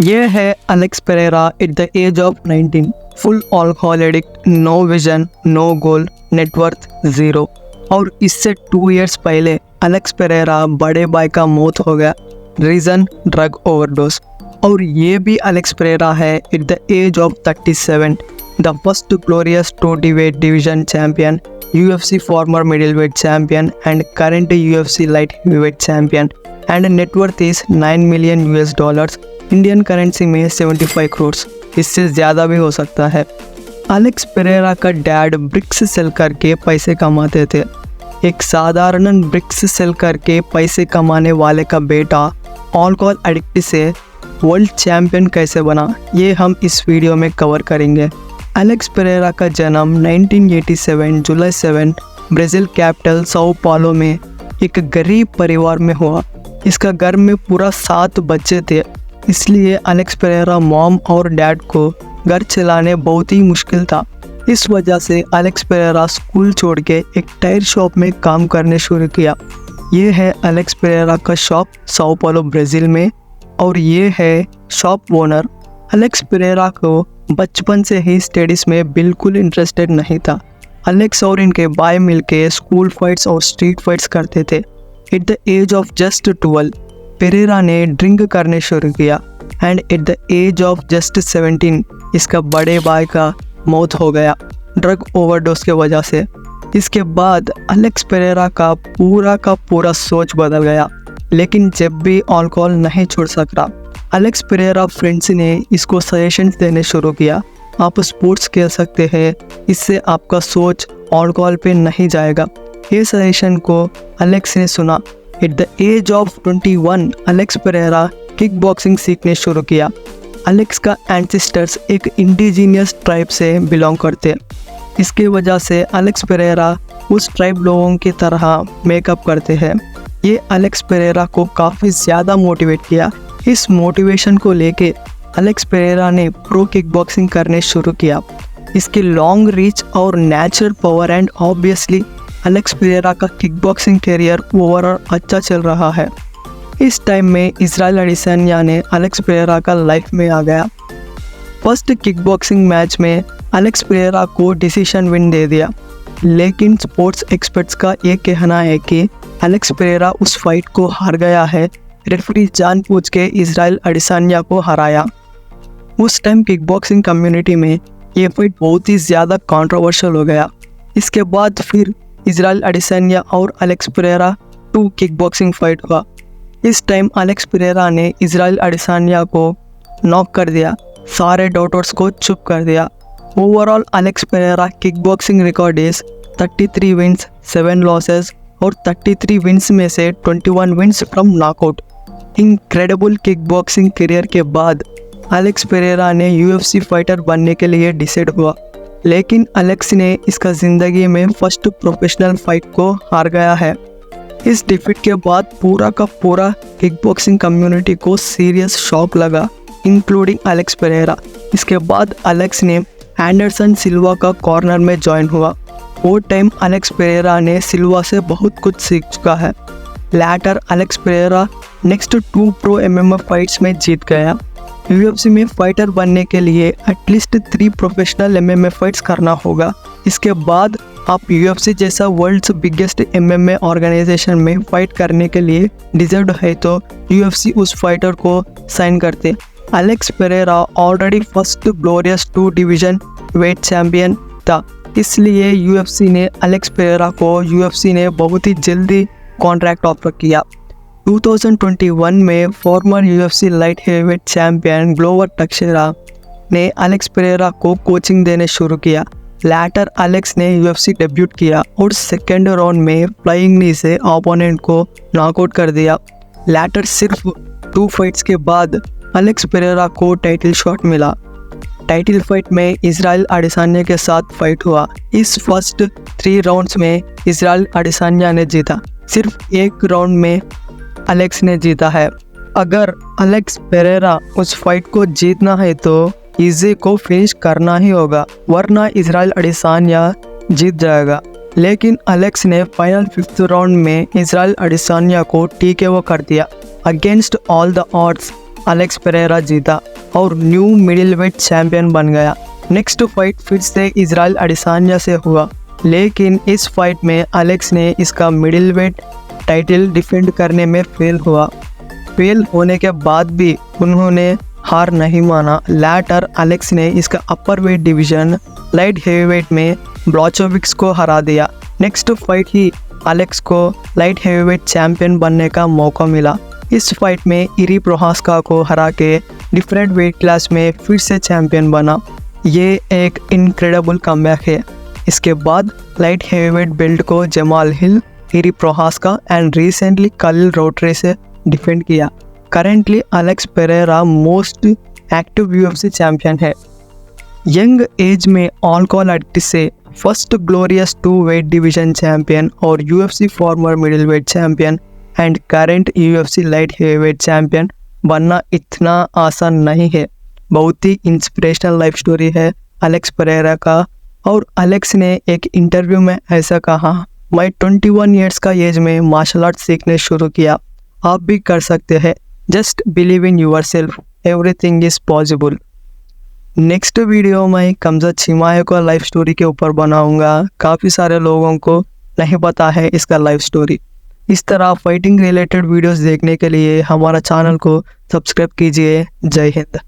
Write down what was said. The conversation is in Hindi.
ये है Alex Pereira at the age of 19, full alcohol addict, no vision, no goal, net worth zero. और इससे 2 इयर्स पहले अलेक्स पेरेरा बड़े भाई का मौत हो गया, रीज़न ड्रग ओवरडोज। और ये भी अलेक्स पेरेरा है at the age of 37, the first glorious 20 weight division champion, UFC former middleweight champion and current UFC light heavyweight champion, and net worth is $9 million US, Indian currency में 75 करोड़, इससे ज़्यादा भी हो सकता है। अलेक्स पेरेरा का डैड ब्रिक्स सेल करके पैसे कमाते थे। एक साधारण ब्रिक्स सेल करके पैसे कमाने वाले का बेटा अल्कोहल एडिक्ट से वर्ल्ड चैम्पियन कैसे बना, ये हम इस वीडियो में कवर करेंगे। अलेक्स पेरेरा का जन्म 1987 जुलाई 7 ब्राज़ील कैपिटल साओ पाउलो में एक गरीब परिवार में हुआ। इसका घर में पूरा 7 बच्चे थे, इसलिए अलेक्स पेरेरा मॉम और डैड को घर चलाने बहुत ही मुश्किल था। इस वजह से अलेक्स पेरेरा स्कूल छोड़ के एक टायर शॉप में काम करने शुरू किया। ये है अलेक्स पेरेरा का शॉप साओ पाउलो ब्राज़ील में, और ये है शॉप ओनर। अलेक्स पेरेरा को बचपन से ही स्टडीज़ में बिल्कुल इंटरेस्टेड नहीं था। अलेक्स और इनके भाई मिलके स्कूल फाइट्स और स्ट्रीट फाइट्स करते थे। At the age of just 12 Pereira ने ड्रिंक करने शुरू किया, and at the age of just 17 इसका बड़े भाई का मौत हो गया ड्रग ओवरडोज के वजह से। इसके बाद अलेक्स पेरेरा का पूरा सोच बदल गया, लेकिन जब भी अल्कोहल नहीं छोड़ सका, अलेक्स पेरेरा फ्रेंड्स ने इसको सजेशंस देने शुरू किया। आप स्पोर्ट्स खेल सकते हैं, इससे आपका सोच अल्कोहल पे नहीं जाएगा। ये सजेशन को अलेक्स ने सुना। At the age of 21 Alex Pereira kick boxing सीखने शुरू किया। अलेक्स का एंसेस्टर्स एक इंडिजीनियस ट्राइब से बिलोंग करते, इसके वजह से अलेक्स पेरेरा उस ट्राइब लोगों की तरह मेकअप करते हैं। ये अलेक्स पेरेरा को काफ़ी ज़्यादा मोटिवेट किया। इस मोटिवेशन को लेके अलेक्स पेरेरा ने प्रो किक बॉक्सिंग करने शुरू किया। इसकी लॉन्ग रीच और natural power and obviously Alex Pereira का किक बॉक्सिंग करियर ओवरऑल अच्छा चल रहा है। इस टाइम में इजराइल अडिसान्या ने अलेक्स पेरेरा का लाइफ में आ गया। फर्स्ट किक बॉक्सिंग मैच में अलेक्स पेरेरा को डिसीजन विन दे दिया, लेकिन स्पोर्ट्स एक्सपर्ट्स का ये कहना है कि अलेक्स पेरेरा उस फाइट को हार गया है। रेफरी जानबूझ के इजराइल अडिसान्या को हराया। उस टाइम किक बॉक्सिंग कम्युनिटी में ये फाइट बहुत ही ज़्यादा कंट्रोवर्शियल हो गया। इसके बाद फिर इजराइल अडिसान्या और Alex Pereira 2 kick boxing fight हुआ। इस टाइम अलेक्स पेरेरा ने इजराइल अडिसान्या को नॉक कर दिया, सारे डाउटर्स को चुप कर दिया। Overall Alex Pereira kick boxing record is 33 wins, 7 losses, और 33 विन्स में से 21 wins from knockout. Incredible kick boxing career के बाद अलेक्स पेरेरा ने UFC फाइटर बनने के लिए डिसाइड हुआ, लेकिन अलेक्स ने इसका ज़िंदगी में फर्स्ट प्रोफेशनल फाइट को हार गया है। इस डिफीट के बाद पूरा का पूरा किक बॉक्सिंग कम्युनिटी को सीरियस शॉक लगा, इंक्लूडिंग अलेक्स पेरेरा। इसके बाद अलेक्स ने एंडरसन सिल्वा का कॉर्नर में ज्वाइन हुआ। वो टाइम अलेक्स पेरेरा ने सिल्वा से बहुत कुछ सीख चुका है। Later Alex Pereira next 2 pro MMA fights में जीत गया। UFC में फाइटर बनने के लिए एटलीस्ट 3 प्रोफेशनल MMA फाइट्स करना होगा। इसके बाद आप UFC जैसा वर्ल्ड्स बिगेस्ट MMA ऑर्गेनाइजेशन में फाइट करने के लिए डिजर्व है तो UFC उस फाइटर को साइन करते। Alex Pereira already first glorious 2 division weight champion था, इसलिए UFC ने अलेक्स पेरेरा को UFC ने बहुत ही जल्दी कॉन्ट्रैक्ट ऑफर किया। 2021 में former UFC light heavyweight champion Glover Teixeira ने अलेक्स पेरेरा को कोचिंग देने शुरू किया। लैटर अलेक्स ने UFC डेब्यूट किया और सेकेंड राउंड में फ्लाइंग नी से ओपोनेंट को नॉकआउट कर दिया। लैटर सिर्फ 2 फाइट्स के बाद अलेक्स पेरेरा को टाइटल शॉट मिला। टाइटल फाइट में इजराइल अडिसान्या के साथ फाइट हुआ। इस फर्स्ट 3 राउंड्स में इजराइल अडिसान्या ने जीता, सिर्फ 1 राउंड में अलेक्स ने जीता है। अगर अलेक्स पेरेरा उस फाइट को जीतना है तो इजी को फिनिश करना ही होगा, वरना इजराइल अडिसान्या जीत जाएगा। लेकिन अलेक्स ने फाइनल 5th राउंड में इजराइल अडिसान्या को TKO कर दिया। Against all the odds Alex Pereira जीता और न्यू मिडिलवेट चैंपियन बन गया। नेक्स्ट फाइट फिर से इजराइल अडिसान्या से हुआ, लेकिन इस फाइट में अलेक्स ने इसका मिडिलवेट टाइटल डिफेंड करने में फेल हुआ। फेल होने के बाद भी उन्होंने हार नहीं माना। लैटर अलेक्स ने इसका अपर वेट डिवीजन लाइट हेवीवेट में ब्लॉचोविक्स को हरा दिया। नेक्स्ट फाइट ही अलेक्स को लाइट हेवीवेट चैंपियन बनने का मौका मिला। इस फाइट में इरी प्रोहास्का को हरा के डिफरेंट वेट क्लास में फिर से चैंपियन बना। ये एक इनक्रेडिबल कमबैक है। इसके बाद लाइट हेवीवेट बेल्ट को Jamal Hill, Jiri Prochazka and recently Khalil Rountree से डिफेंड किया। Currently Alex Pereira most active UFC champion है। यंग एज में ऑल कॉल आर्टिस्ट से first glorious 2 weight division champion और UFC former middle weight champion and current UFC light heavyweight champion बनना इतना आसान नहीं है। बहुत ही इंस्पिरेशनल लाइफ स्टोरी है अलेक्स पेरेरा का। और अलेक्स ने एक इंटरव्यू में ऐसा कहा, मैं 21 ईयर्स का एज में मार्शल आर्ट सीखने शुरू किया। आप भी कर सकते हैं। Just believe in yourself, everything is possible. Next video में कमज़त चिमाएव लाइफ स्टोरी के ऊपर बनाऊंगा। काफ़ी सारे लोगों को नहीं पता है इसका लाइफ स्टोरी। इस तरह फाइटिंग रिलेटेड वीडियोस देखने के लिए हमारा चैनल को सब्सक्राइब कीजिए। जय हिंद।